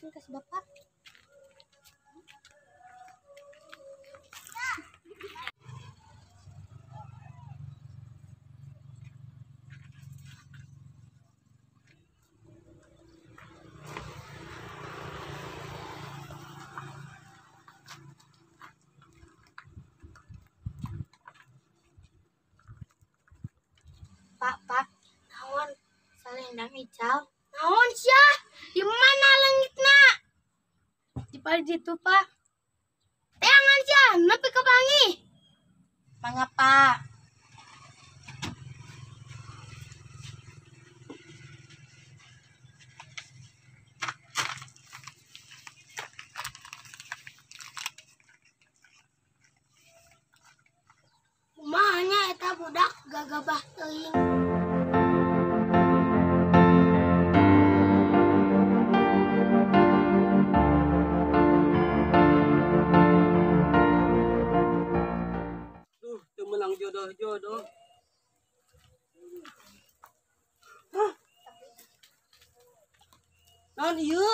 Ini kasih bapak. Pak, naon salendang hijau? Naon sia? Di mana langitna? Di padi itu, Pak. Teangan sia, nepi ka bangi. Mangga, Pak. Kumahanya eta budak gagabah teuing. Menang jodoh-jodoh. Naon ieu?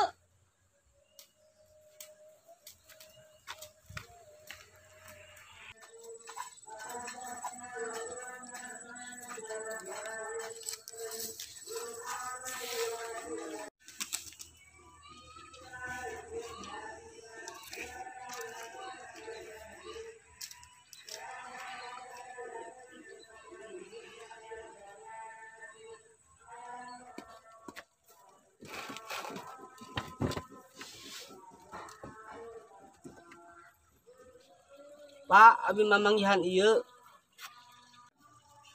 Pak, abi mamanggihan ieu.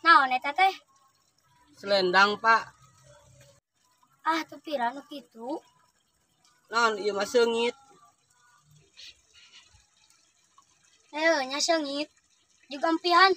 Naon eta teh? Selendang, Pak. Ah, teu pira nu kitu. Naon ieu mah seungit. Heuh, nya seungit. Juga empihan.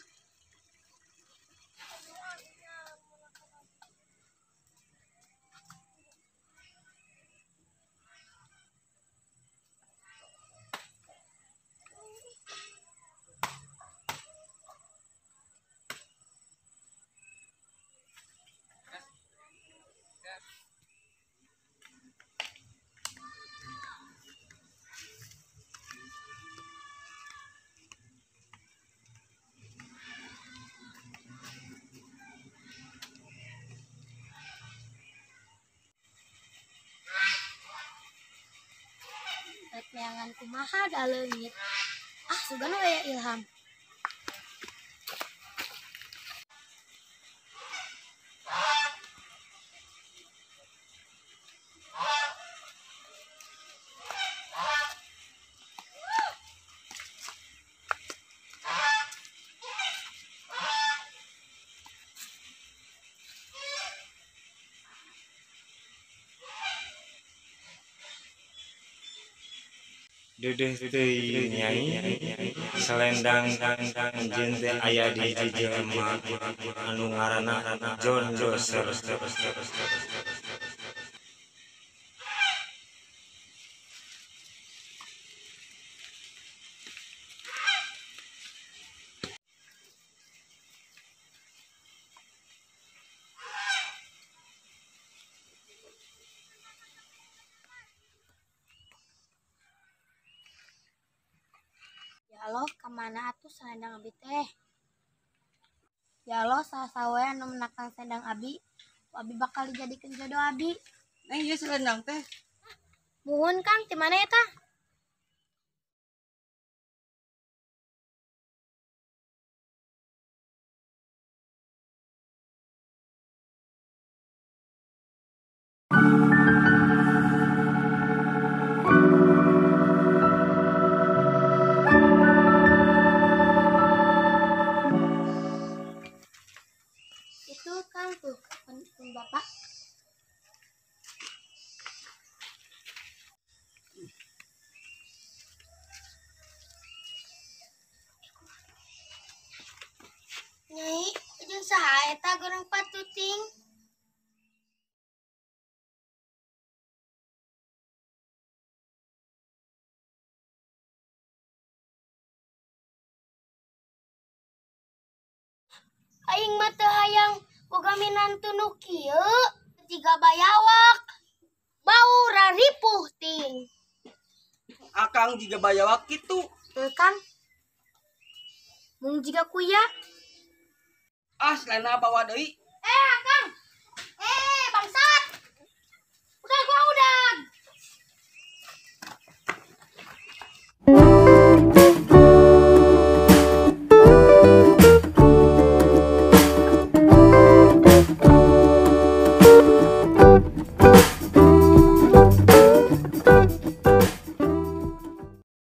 Rek neangan kumaha da leungit. Ah, sugan we Ilham. Dedeh teuing nyai selendang anjeun teh aya di hiji jelema anu ngaranna John Doser. Ya Allah, kemana atuh selendang abi teh? Ya Allah, saha-saha we anu menakang selendang abi. Abi bakal dijadikeun jodoh abi. Nah, ieu selendang teh. Muhun Kang, di mana eta? Itu Kang tuh, pun Bapak. Nyai, jeung saha eta goreng patuting? Aing mah teu hayang boga minantu nu kieu, tiga bayawak. bau raripuh ting. Akang juga bayawak gitu. Kang, mung jika kuya. Ah, selena bawa deui. Kang.